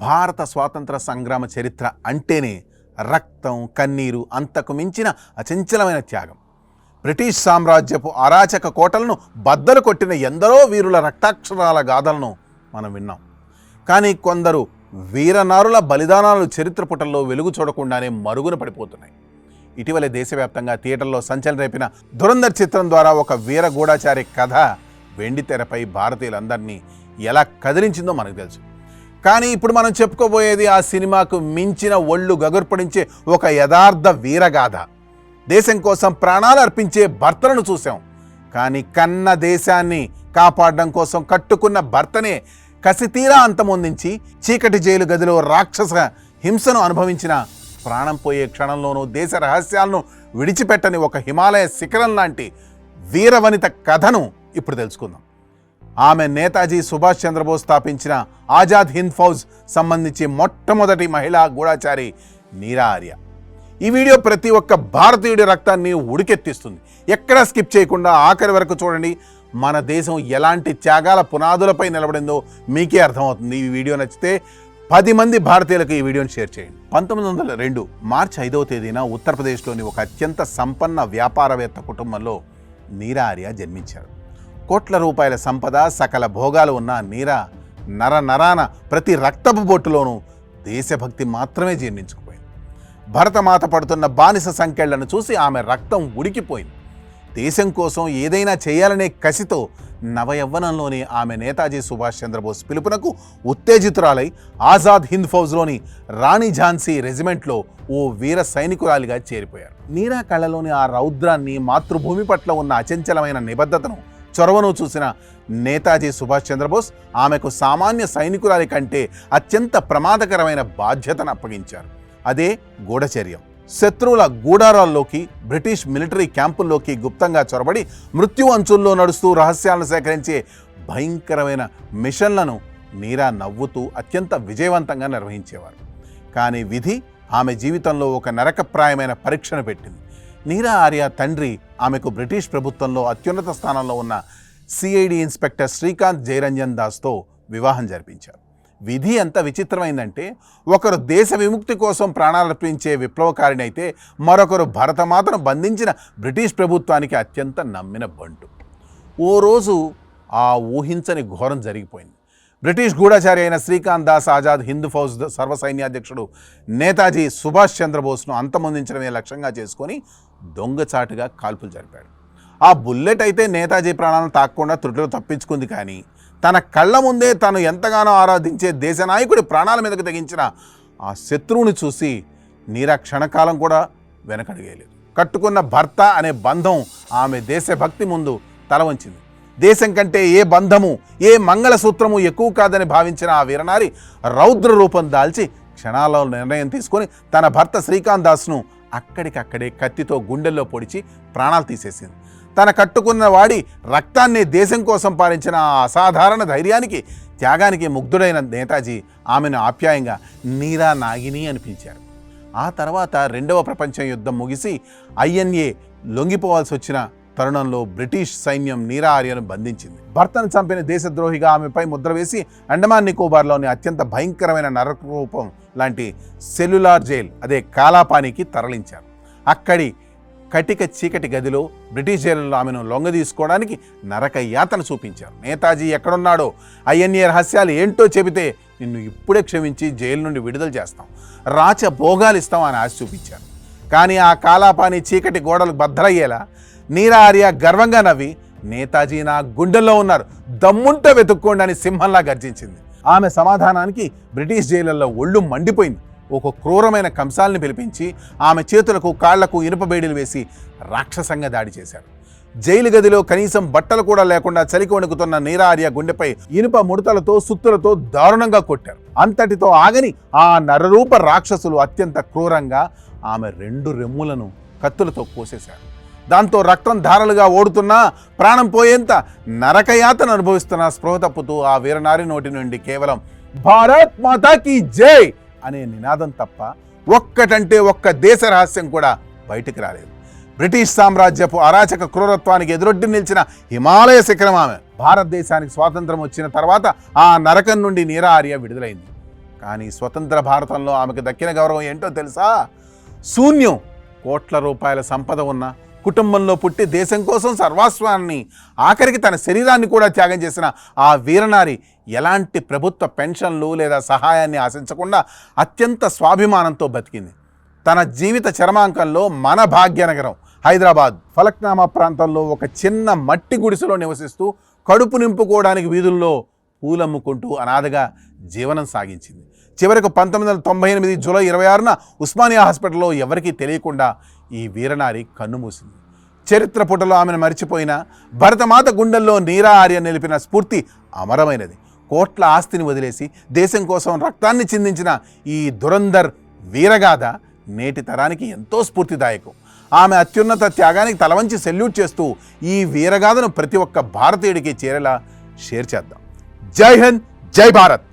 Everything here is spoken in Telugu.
భారత స్వాతంత్ర సంగ్రామ చరిత్ర అంటేనే రక్తం, కన్నీరు, అంతకు మించిన అచంచలమైన త్యాగం. బ్రిటిష్ సామ్రాజ్యపు అరాచక కోటలను బద్దలు కొట్టిన ఎందరో వీరుల రక్తాక్షరాల గాథలను మనం విన్నాం. కానీ కొందరు వీరనారుల బలిదానాలు చరిత్ర పుటల్లో వెలుగు చూడకుండానే మరుగున పడిపోతున్నాయి. ఇటీవలే దేశవ్యాప్తంగా థియేటర్లో సంచలనం రేపిన ధురంధర్ చిత్రం ద్వారా ఒక వీర గూఢచారి కథ వెండి తెరపై భారతీయులందరినీ ఎలా కదిలించిందో మనకు తెలుసు. కానీ ఇప్పుడు మనం చెప్పుకోబోయేది ఆ సినిమాకు మించిన ఒళ్ళు గగుర్పడించే ఒక యథార్థ వీరగాథ. దేశం కోసం ప్రాణాలు అర్పించే భర్తలను చూసాం. కానీ కన్న దేశాన్ని కాపాడడం కోసం కట్టుకున్న భర్తనే కసితీరా అంతమొందించి చీకటి జైలు గదిలో రాక్షస హింసను అనుభవించిన, ప్రాణం పోయే క్షణంలోనూ దేశ రహస్యాలను విడిచిపెట్టని ఒక హిమాలయ శిఖరం లాంటి వీరవనిత కథను ఇప్పుడు తెలుసుకుందాం. ఆమె నేతాజీ సుభాష్ చంద్రబోస్ స్థాపించిన ఆజాద్ హింద్ ఫౌజ్ సంబంధించి మొట్టమొదటి మహిళా గూఢచారి నీరా ఆర్య. ఈ వీడియో ప్రతి ఒక్క భారతీయుడి రక్తాన్ని ఉడికెత్తిస్తుంది. ఎక్కడా స్కిప్ చేయకుండా ఆఖరి వరకు చూడండి. మన దేశం ఎలాంటి త్యాగాల పునాదులపై నిలబడిందో మీకే అర్థమవుతుంది. ఈ వీడియో నచ్చితే 10 మంది భారతీయులకు ఈ వీడియోని షేర్ చేయండి. 1902 మార్చి 5వ తేదీన ఉత్తరప్రదేశ్లోని ఒక అత్యంత సంపన్న వ్యాపారవేత్త కుటుంబంలో నీరా ఆర్య జన్మించారు. కోట్ల రూపాయల సంపద, సకల భోగాలు ఉన్న నీరా నరాన ప్రతి రక్తపు బొట్టులోనూ దేశభక్తి మాత్రమే జీర్ణించుకుపోయింది. భరతమాత పడుతున్న బానిస సంకెళ్లను చూసి ఆమె రక్తం ఉడికిపోయింది. దేశం కోసం ఏదైనా చేయాలనే కసితో నవయవ్వనంలోని ఆమె నేతాజీ సుభాష్ చంద్రబోస్ పిలుపునకు ఉత్తేజితురాలై ఆజాద్ హింద్ ఫౌజ్లోని రాణి ఝాన్సీ రెజిమెంట్లో ఓ వీర సైనికురాలిగా చేరిపోయారు. నీరా కళ్ళలోని ఆ రౌద్రాన్ని, మాతృభూమి పట్ల ఉన్న అచంచలమైన నిబద్ధతను, చొరవను చూసిన నేతాజీ సుభాష్ చంద్రబోస్ ఆమెకు సామాన్య సైనికురాలి కంటే అత్యంత ప్రమాదకరమైన బాధ్యతను అప్పగించారు. అదే గూఢచర్యం. శత్రువుల గూడారాల్లోకి, బ్రిటిష్ మిలిటరీ క్యాంపుల్లోకి గుప్తంగా చొరబడి మృత్యు అంచుల్లో నడుస్తూ రహస్యాలను సేకరించే భయంకరమైన మిషన్లను నీరా నవ్వుతూ అత్యంత విజయవంతంగా నిర్వహించేవారు. కానీ విధి ఆమె జీవితంలో ఒక నరకప్రాయమైన పరీక్షను పెట్టింది. నీరా ఆర్య తండ్రి ఆమెకు బ్రిటిష్ ప్రభుత్వంలో అత్యున్నత స్థానంలో ఉన్న సిఐడి ఇన్స్పెక్టర్ శ్రీకాంత్ జయరంజన్ దాస్తో వివాహం జరిపించారు. విధి ఎంత విచిత్రమైందంటే, ఒకరు దేశ విముక్తి కోసం ప్రాణాలర్పించే విప్లవకారిని అయితే మరొకరు భరతమాతను బంధించిన బ్రిటిష్ ప్రభుత్వానికి అత్యంత నమ్మిన బంటు. ఓ రోజు ఆ ఊహించని ఘోరం జరిగిపోయింది. బ్రిటిష్ గూఢచారి అయిన శ్రీకాంత్ దాస్ ఆజాద్ హింద్ ఫౌజ్ సర్వసైన్యాధ్యక్షుడు నేతాజీ సుభాష్ చంద్రబోస్ను అంతమొందించడమే లక్ష్యంగా చేసుకొని దొంగచాటుగా కాల్పులు జరిపాడు. ఆ బుల్లెట్ అయితే నేతాజీ ప్రాణాలను తాకకుండా త్రుటిలో తప్పించుకుంది. కానీ తన కళ్ళ ముందే తను ఎంతగానో ఆరాధించే దేశనాయకుడి ప్రాణాల మీదకు తెగించిన ఆ శత్రువుని చూసి నీరా క్షణకాలం కూడా వెనకడిగేయలేదు. కట్టుకున్న భర్త అనే బంధం ఆమె దేశభక్తి ముందు తల వంచింది. దేశం కంటే ఏ బంధము, ఏ మంగళసూత్రము ఎక్కువ కాదని భావించిన ఆ వీరనారి రౌద్ర రూపం దాల్చి క్షణాలలో నిర్ణయం తీసుకొని తన భర్త శ్రీకాంత్ దాస్ను అక్కడికక్కడే కత్తితో గుండెల్లో పొడిచి ప్రాణాలు తీసేసింది. తన కట్టుకున్న వాడి రక్తాన్ని దేశం కోసం పాలించిన ఆ అసాధారణ ధైర్యానికి, త్యాగానికి ముగ్ధుడైన నేతాజీ ఆమెను ఆప్యాయంగా నీరా నాగిని అని పిలిచారు. ఆ తర్వాత 2వ ప్రపంచ యుద్ధం ముగిసి INA లొంగిపోవాల్సి వచ్చిన తరుణంలో బ్రిటిష్ సైన్యం నీరా ఆర్యను బంధించింది. భర్తను చంపిన దేశద్రోహిగా ఆమెపై ముద్ర వేసి అండమాన్ నికోబార్లోని అత్యంత భయంకరమైన నరకరూపం లాంటి సెల్యులార్ జైల్, అదే కాలాపానికి తరలించారు. అక్కడి కటిక చీకటి గదిలో బ్రిటిష్ జైలులో ఆమెను లొంగదీసుకోవడానికి నరక యాతన చూపించారు. నేతాజీ ఎక్కడున్నాడో, INA రహస్యాలు ఏంటో చెబితే నిన్ను ఇప్పుడే క్షమించి జైలు నుండి విడుదల చేస్తాం, రాచ భోగాలు ఇస్తాం అని ఆశ చూపించారు. కానీ ఆ కాలాపాని చీకటి గోడలు బద్దలయ్యేలా నీరా ఆర్య గర్వంగా నవ్వి, నేతాజీ నా గుండెల్లో ఉన్నారు, దమ్ముంటే వెతుక్కోండి అని సింహంలా గర్జించింది. ఆమె సమాధానానికి బ్రిటిష్ జైళ్లలో ఒళ్ళు మండిపోయింది. ఒక క్రూరమైన కంసాల్ని పిలిపించి ఆమె చేతులకు, కాళ్లకు ఇనుప బేడీలు వేసి రాక్షసంగా దాడి చేశారు. జైలు గదిలో కనీసం బట్టలు కూడా లేకుండా చలికి వణుకుతున్న నీరా ఆర్య గుండెపై ఇనుప ముడతలతో, సుత్తులతో దారుణంగా కొట్టారు. అంతటితో ఆగని ఆ నరరూప రాక్షసులు అత్యంత క్రూరంగా ఆమె 2 రెమ్ములను కత్తులతో కోసేశారు. దాంతో రక్తం ధారలుగా ఓడుతున్నా, ప్రాణం పోయేంత నరకయాతను అనుభవిస్తున్న స్పృహ తప్పుతూ ఆ వీరనారి నోటి నుండి కేవలం భారత్ మాతాకి జై అనే నినాదం తప్ప ఒక్కటంటే ఒక్క దేశ రహస్యం కూడా బయటికి రాలేదు. బ్రిటిష్ సామ్రాజ్యపు అరాచక క్రూరత్వానికి ఎదురొడ్డి నిలిచిన హిమాలయ శిఖరం ఆమె. భారతదేశానికి స్వాతంత్రం వచ్చిన తర్వాత ఆ నరకం నుండి నీరా ఆర్య విడుదలైంది. కానీ స్వతంత్ర భారతంలో ఆమెకు దక్కిన గౌరవం ఏంటో తెలుసా? శూన్యం. కోట్ల రూపాయల సంపద ఉన్న కుటుంబంలో పుట్టి దేశం కోసం సర్వస్వాన్ని, ఆఖరికి తన శరీరాన్ని కూడా త్యాగం చేసిన ఆ వీరనారి ఎలాంటి ప్రభుత్వ పెన్షన్లు లేదా సహాయాన్ని ఆశించకుండా అత్యంత స్వాభిమానంతో బతికింది. తన జీవిత చరమాంకంలో మన భాగ్యనగరం హైదరాబాద్ ఫలక్నామా ప్రాంతంలో ఒక చిన్న మట్టి గుడిసెలో నివసిస్తూ కడుపు నింపుకోవడానికి వీధుల్లో పూలమ్ముకుంటూ అనాథగా జీవనం సాగించింది. చివరకు 1998 జూలై 26న ఉస్మానియా హాస్పిటల్లో ఎవరికీ తెలియకుండా ఈ వీరనారి కన్నుమూసింది. చరిత్ర పుటలో ఆమెను మరిచిపోయిన భరతమాత గుండెల్లో నీరా ఆర్య నిలిపిన స్ఫూర్తి అమరమైనది. కోట్ల ఆస్తిని వదిలేసి దేశం కోసం రక్తాన్ని చిందించిన ఈ దురంధర్ వీరగాథ నేటి తరానికి ఎంతో స్ఫూర్తిదాయకం. ఆమె అత్యున్నత త్యాగానికి తలవంచి సెల్యూట్ చేస్తూ ఈ వీరగాథను ప్రతి ఒక్క భారతీయుడికి చేరేలా షేర్ చేద్దాం. జై హింద్, జై భారత్.